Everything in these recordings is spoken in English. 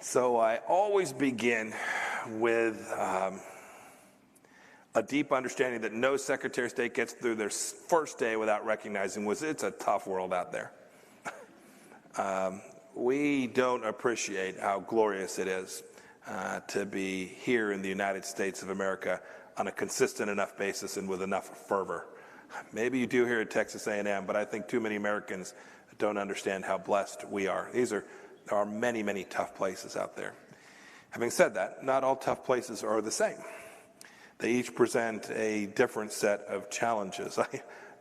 So I always begin with a deep understanding that no Secretary of State gets through their first day without recognizing it's a tough world out there. We don't appreciate how glorious it is to be here in the United States of America on a consistent enough basis and with enough fervor. Maybe you do here at Texas A&M, but I think too many Americans don't understand how blessed we are. There are many, many tough places out there. Having said that, not all tough places are the same. They each present a different set of challenges.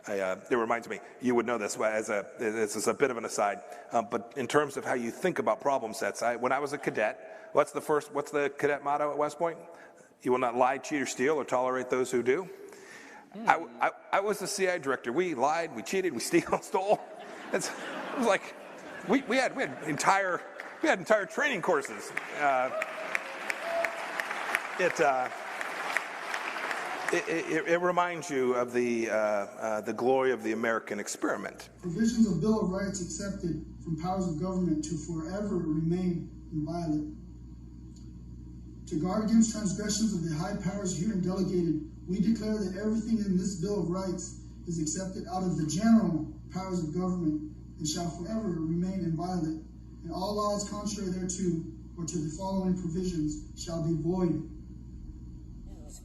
It reminds me, you would know this this is a bit of an aside, but in terms of how you think about problem sets, when I was a cadet, what's the cadet motto at West Point? You will not lie, cheat, or steal, or tolerate those who do. I was the CIA director. We lied, we cheated, we stole. It was like we had entire training courses. It reminds you of the glory of the American experiment. Provisions of Bill of Rights accepted from powers of government to forever remain inviolate. To guard against transgressions of the high powers herein delegated, we declare that everything in this Bill of Rights is accepted out of the general powers of government and shall forever remain inviolate, and all laws contrary thereto or to the following provisions shall be void.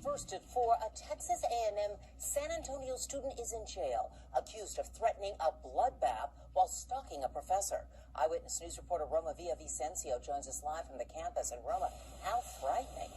First at 4, a Texas A&M San Antonio student is in jail, accused of threatening a bloodbath while stalking a professor. Eyewitness News reporter Roma Villavicencio joins us live from the campus. And Roma, how frightening.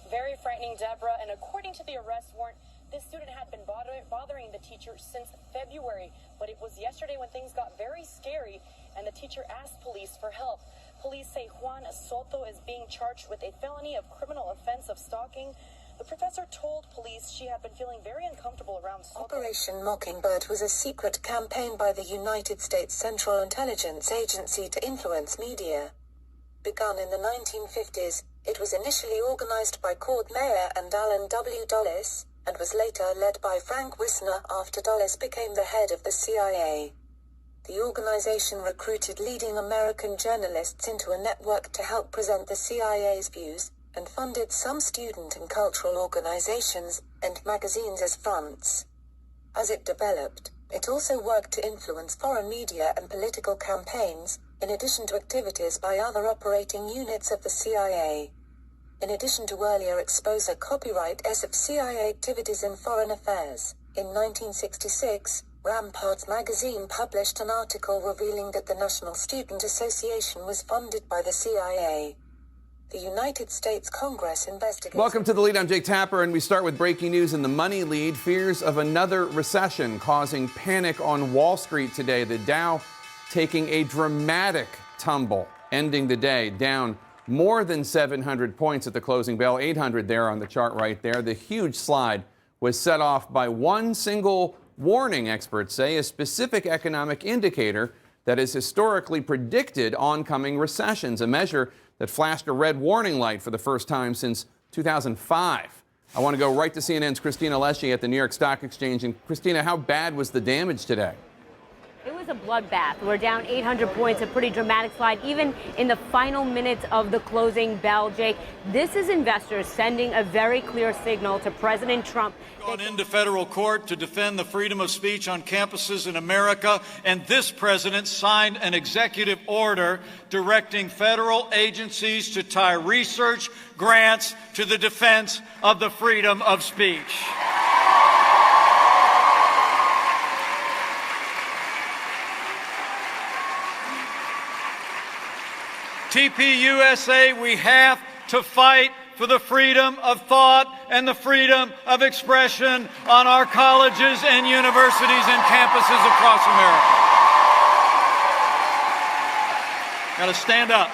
Very frightening, Deborah. And according to the arrest warrant, this student had been bothering the teacher since February. But it was yesterday when things got very scary and the teacher asked police for help. Police say Juan Soto is being charged with a felony of criminal offense of stalking. The professor told police she had been feeling very uncomfortable around Soto. Operation Mockingbird was a secret campaign by the United States Central Intelligence Agency to influence media. Begun in the 1950s, it was initially organized by Cord Meyer and Alan W. Dulles, and was later led by Frank Wisner after Dulles became the head of the CIA. The organization recruited leading American journalists into a network to help present the CIA's views, and funded some student and cultural organizations and magazines as fronts. As it developed, it also worked to influence foreign media and political campaigns, in addition to activities by other operating units of the CIA. In addition to earlier exposure copyright of CIA activities in foreign affairs, in 1966, Ramparts magazine published an article revealing that the National Student Association was funded by the CIA. The United States Congress investigates... Welcome to The Lead. I'm Jake Tapper, and we start with breaking news in the money lead. Fears of another recession causing panic on Wall Street today. The Dow taking a dramatic tumble, ending the day down more than 700 points at the closing bell, 800 there on the chart right there. The huge slide was set off by one single warning, experts say, a specific economic indicator that has historically predicted oncoming recessions, a measure that flashed a red warning light for the first time since 2005. I want to go right to CNN's Christina Leschi at the New York Stock Exchange. And Christina, how bad was the damage today? It was a bloodbath. We're down 800 points, a pretty dramatic slide, even in the final minutes of the closing bell, Jake. This is investors sending a very clear signal to President Trump. Gone into federal court to defend the freedom of speech on campuses in America, and this president signed an executive order directing federal agencies to tie research grants to the defense of the freedom of speech. TPUSA, we have to fight for the freedom of thought and the freedom of expression on our colleges and universities and campuses across America. Got to stand up.